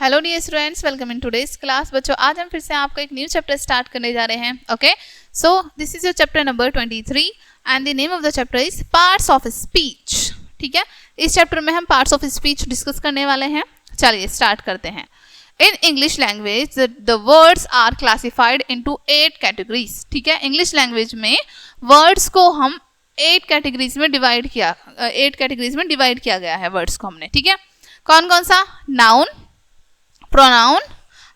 Hello dear students, welcome in today's class. बच्चों, आज हम फिर से आपका एक न्यू चैप्टर स्टार्ट करने जा रहे हैं। Okay, so this is your chapter number 23 and the name of the chapter is parts of speech. ठीक है, इस चैप्टर में हम पार्ट्स ऑफ स्पीच डिस्कस करने वाले हैं। चलिए स्टार्ट करते हैं। In English language the words are classified into 8 categories. ठीक है, इंग्लिश लैंग्वेज में वर्ड्स को हम 8 कैटेगरीज में डिवाइड किया गया है वर्ड्स को हमने। ठीक है, कौन कौन सा? Noun, pronoun,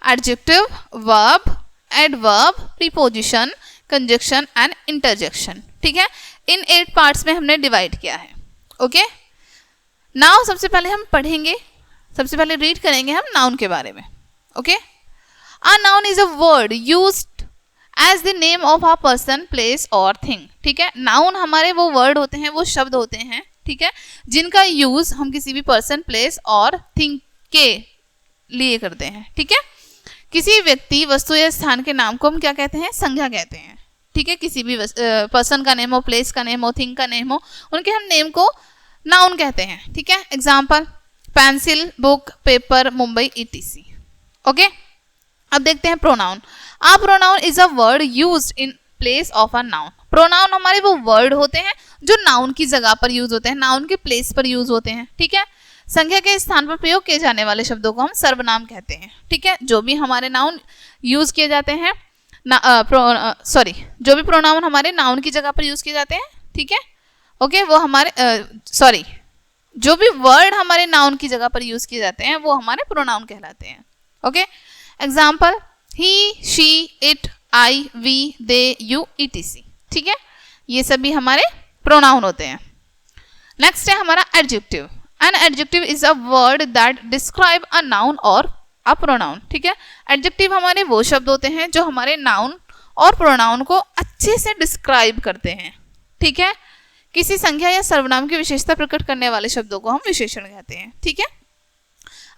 adjective, verb, adverb, preposition, conjunction and interjection। ठीक है, इन 8 पार्ट्स में हमने डिवाइड किया है। ओके, नाउ सबसे पहले हम पढ़ेंगे, सबसे पहले रीड करेंगे हम नाउन के बारे में। Okay, a noun is a word used as the name of a person, place और थिंग। ठीक है, नाउन हमारे वो वर्ड होते हैं, वो शब्द होते हैं, ठीक है, जिनका यूज हम किसी भी पर्सन, प्लेस और थिंग के लिए करते हैं। ठीक है, किसी व्यक्ति, वस्तु या स्थान के नाम को हम क्या कहते हैं? संज्ञा कहते हैं। ठीक है, किसी भी पर्सन का नेम हो, प्लेस का नेम हो, थिंग का नेम हो, उनके हम नेम को नाउन कहते हैं। ठीक है, example pencil, book, paper, Mumbai, etc। Okay, अब देखते हैं pronoun. A pronoun is a word used in place of a noun. Pronoun हमारे वो वर्ड होते हैं जो नाउन की जगह पर यूज होते हैं, नाउन के प्लेस पर यूज होते हैं। ठीक है, संज्ञा के स्थान पर प्रयोग किए जाने वाले शब्दों को हम सर्वनाम कहते हैं। ठीक है, जो भी हमारे नाउन यूज किए जाते हैं, जो भी प्रोनाउन हमारे नाउन की जगह पर यूज किए जाते हैं, ठीक है, ओके, वो हमारे जो भी वर्ड हमारे नाउन की जगह पर यूज किए जाते हैं वो हमारे प्रोनाउन कहलाते हैं। Okay, example he, she, it, I, we, they, you, etc। ठीक है, ये सभी हमारे प्रोनाउन होते हैं। नेक्स्ट है हमारा adjective. An adjective is a word that describe a noun or a pronoun। ठीक है, एडजेक्टिव हमारे वो शब्द होते हैं जो हमारे नाउन और प्रोनाउन को अच्छे से डिस्क्राइब करते हैं। ठीक है, किसी संज्ञा या सर्वनाम की विशेषता प्रकट करने वाले शब्दों को हम विशेषण कहते हैं। ठीक है,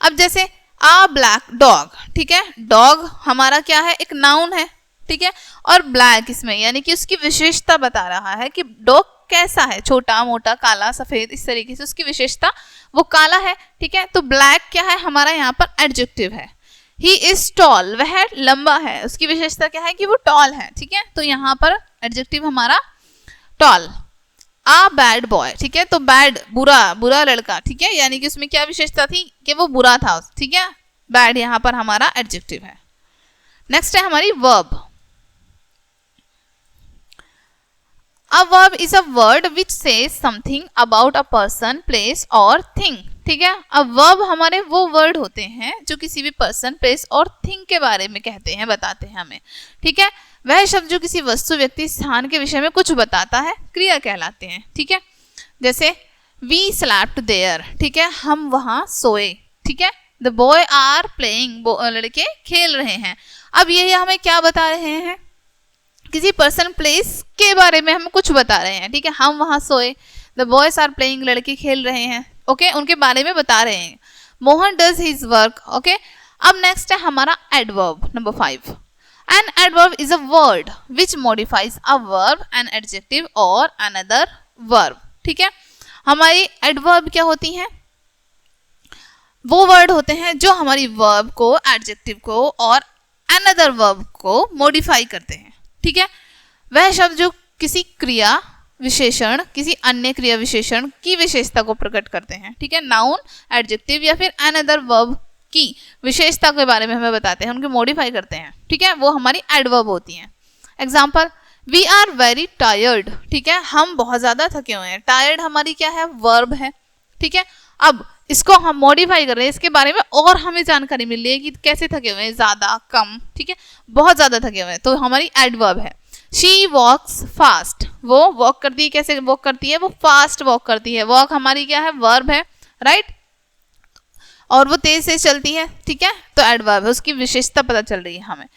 अब जैसे a black dog। ठीक है, डॉग हमारा क्या है? एक नाउन है। ठीक है, और ब्लैक इसमें यानी कि उसकी विशेषता बता रहा है कि डॉग कैसा है, छोटा, मोटा, काला, सफेद, इस तरीके से उसकी विशेषता, वो काला है। ठीक है, तो ब्लैक क्या है? हमारा यहाँ पर एडजेक्टिव है। ही इज टॉल, वह लंबा है, उसकी विशेषता क्या है? कि वो टॉल है। ठीक है, तो यहाँ पर एडजेक्टिव हमारा टॉल। आ बैड बॉय। ठीक है, तो बैड बुरा लड़का। ठीक है, यानी कि उसमें क्या विशेषता थी? कि वो बुरा था। ठीक है, बैड यहाँ पर हमारा एडजेक्टिव है। नेक्स्ट है हमारी verb. A verb is a word which says something about a person, place और thing। ठीक है, a verb हमारे वो वर्ड होते हैं जो किसी भी पर्सन, प्लेस और थिंग के बारे में कहते हैं, बताते हैं हमें। ठीक है, वह शब्द जो किसी वस्तु, व्यक्ति, स्थान के विषय में कुछ बताता है, क्रिया कहलाते हैं। ठीक है, जैसे we slept there। ठीक है, हम वहाँ सोए। ठीक है, the boy are playing, लड़के खेल रहे हैं। अब ये हमें क्या बता रहे हैं? किसी पर्सन, प्लेस के बारे में हम कुछ बता रहे हैं। ठीक है, हम वहां सोए, द बॉयज आर प्लेइंग, लड़के खेल रहे हैं। ओके, उनके बारे में बता रहे हैं। Mohan does his work. Okay, अब नेक्स्ट है हमारा adverb number 5। An adverb is a word which modifies a verb, an adjective और अनदर वर्ब। ठीक है, हमारी एडवर्ब क्या होती हैं? वो वर्ड होते हैं जो हमारी वर्ब को, एडजेक्टिव को और अनदर वर्ब को मॉडिफाई करते हैं। ठीक है, वह शब्द जो किसी क्रिया विशेषण, किसी अन्य क्रिया विशेषण की विशेषता को प्रकट करते हैं। ठीक है, नाउन, एडजेक्टिव या फिर अनदर वर्ब की विशेषता के बारे में हमें बताते हैं, उनके मॉडिफाई करते हैं। ठीक है, वो हमारी एडवर्ब होती हैं। Example we are very tired. ठीक है, हम बहुत ज्यादा थके हुए हैं। टायर्ड हमारी क्या है? वर्ब है। ठीक है, अब इसको हम मॉडिफाई कर रहे हैं, इसके बारे में और हमें जानकारी मिल रही है कि कैसे थके हुए हैं, ज्यादा, कम। ठीक है, बहुत ज्यादा थके हुए हैं, तो हमारी एडवर्ब है। शी वॉक्स फास्ट, वो वॉक करती है। कैसे वॉक करती है? वो फास्ट वॉक करती है। वॉक हमारी क्या है? वर्ब है, राइट, और वो तेज से चलती है। ठीक है, तो एडवर्ब है, उसकी विशेषता पता चल रही है हमें।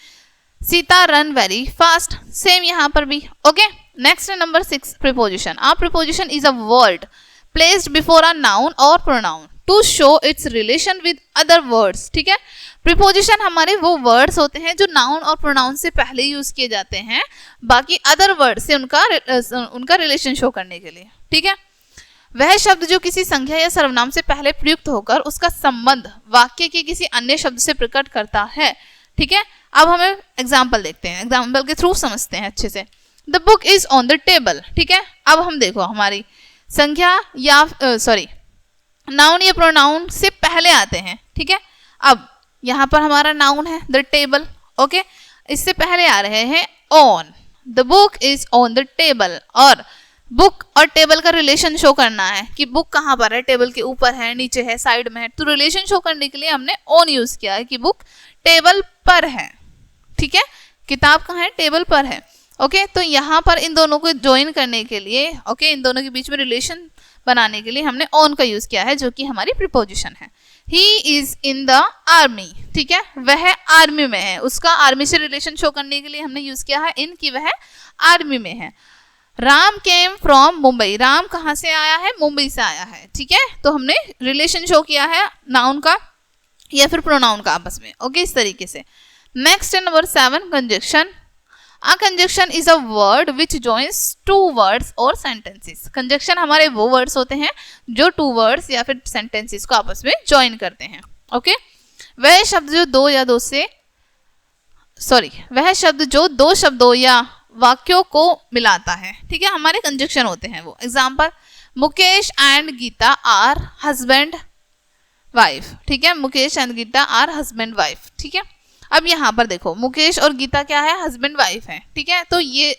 Sita run very fast, same यहाँ पर भी। ओके, नेक्स्ट है number 6, preposition. A preposition is a word placed before a noun or pronoun to show its relation with other words। ठीक है, प्रीपोजिशन हमारे वो वर्ड्स होते हैं जो नाउन और प्रोनाउन से पहले यूज किए जाते हैं, बाकी अदर वर्ड से उनका रिलेशन शो करने के लिए। ठीक है, वह शब्द जो किसी संज्ञा या सर्वनाम से पहले प्रयुक्त होकर उसका संबंध वाक्य के किसी अन्य शब्द से प्रकट करता है। ठीक है, अब हमें एग्जाम्पल देखते हैं, एग्जाम्पल के थ्रू समझते हैं अच्छे से। The book is on the table. ठीक है, अब हम देखो हमारी संज्ञा या नाउन या प्रोनाउन से पहले आते हैं। ठीक है, अब यहाँ पर हमारा नाउन है द टेबल। ओके, इससे पहले आ रहे हैं on. The book is on the table, और बुक और टेबल का रिलेशन शो करना है कि बुक कहाँ पर है, टेबल के ऊपर है, नीचे है, साइड में है। तो रिलेशन शो करने के लिए हमने ऑन यूज किया है कि बुक टेबल पर है। ठीक है, किताब कहाँ है, टेबल पर है। ओके, तो यहाँ पर इन दोनों को ज्वाइन करने के लिए, ओके, इन दोनों के बीच में रिलेशन बनाने के लिए हमने ऑन का यूज किया है, जो कि हमारी प्रीपोजिशन है। He is in the army. ठीक है, वह आर्मी में है, उसका आर्मी से रिलेशन शो करने के लिए हमने यूज किया है इन की वह आर्मी में है। Ram came from Mumbai. राम कहाँ से आया है, मुंबई से आया है। ठीक है, तो हमने रिलेशन शो किया है नाउन का या फिर प्रोनाउन का आपस में। ओके, इस तरीके से। नेक्स्ट है number 7, conjunction. A conjunction is a word which joins two words or sentences. Conjunction हमारे वो वर्ड्स होते हैं जो टू वर्ड्स या फिर सेंटेंसेस को आपस में ज्वाइन करते हैं। ओके, वह शब्द जो दो शब्दों या वाक्यों को मिलाता है। ठीक है, हमारे कंजक्शन होते हैं वो। Example, Mukesh and Geeta are husband wife. ठीक है, Mukesh and Geeta are husband wife. ठीक है, अब यहाँ पर देखो मुकेश और गीता क्या है, हस्बैंड वाइफ है। ठीक है, तो ये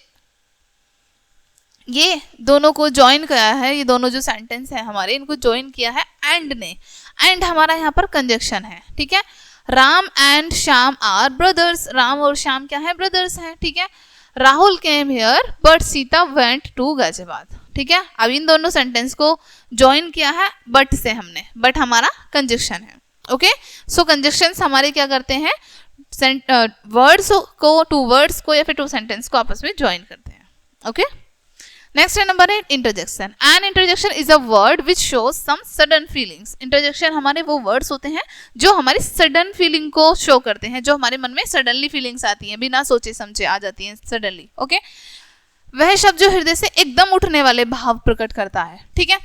दोनों को ज्वाइन किया है, ये दोनों जो सेंटेंस है हमारे, इनको ज्वाइन किया है एंड ने। एंड हमारा यहाँ पर कंजक्शन है। ठीक है, Ram and Shyam are brothers. Ram और श्याम क्या है, ब्रदर्स हैं। ठीक है, Rahul came here but Sita went to Ghaziabad. ठीक है, अब इन दोनों सेंटेंस को ज्वाइन किया है बट से हमने, बट हमारा कंजक्शन है। ओके, सो कंजक्शंस हमारे क्या करते हैं, वर्ड्स को, टू वर्ड्स को या फिर टू सेंटेंस को आपस में ज्वाइन करते हैं। ओके, नेक्स्ट है number 8, interjection. An interjection is a word which shows some sudden feelings. Interjection हमारे वो वर्ड्स होते हैं जो हमारी सडन फीलिंग को शो करते हैं, जो हमारे मन में सडनली फीलिंग्स आती हैं, बिना सोचे समझे आ जाती हैं सडनली। ओके, वह शब्द जो हृदय से एकदम उठने वाले भाव प्रकट करता है। ठीक है,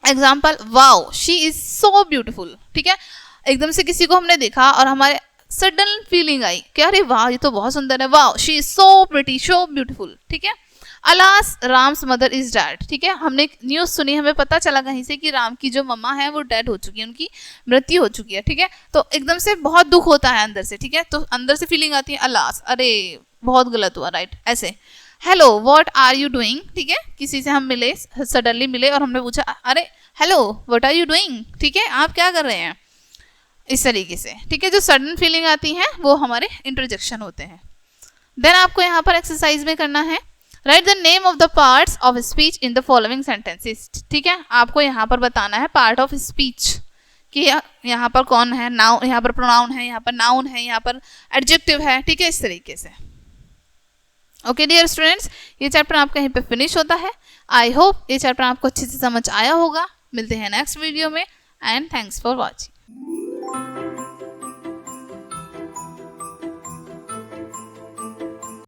example, wow she is so beautiful. ठीक है, एकदम से किसी को हमने देखा और हमारे सडन फीलिंग आई कि अरे वाह ये तो बहुत सुंदर है, वाह she is so pretty, so beautiful. ठीक है, alas Ram's mother is dead. ठीक है, हमने न्यूज़ सुनी, हमें पता चला कहीं से कि राम की जो मम्मा है वो डेड हो चुकी है, उनकी मृत्यु हो चुकी है। ठीक है, तो एकदम से बहुत दुख होता है अंदर से। ठीक है, तो अंदर से फीलिंग आती है अलास, अरे बहुत गलत हुआ, राइट, ऐसे। Hello what are you doing. ठीक है, किसी से हम मिले, सडनली मिले और हमने पूछा अरे hello what are you doing. ठीक है, आप क्या कर रहे हैं, इस तरीके से। ठीक है, जो सडन फीलिंग आती है वो हमारे इंटरजेक्शन होते हैं। देन आपको यहाँ पर एक्सरसाइज में करना है, right the name of the parts of speech in the following sentences. ठीक है, आपको यहाँ पर बताना है पार्ट ऑफ स्पीच कि यहाँ पर कौन है, नाउन, यहाँ पर प्रोनाउन है, यहाँ पर नाउन है, यहाँ पर एडजेक्टिव है। ठीक है, इस तरीके से। ओके डियर स्टूडेंट्स, ये चैप्टर आपका यहीं पे फिनिश होता है। आई होप ये चैप्टर आपको अच्छे से समझ आया होगा। मिलते हैं नेक्स्ट वीडियो में एंड थैंक्स फॉर वॉचिंग।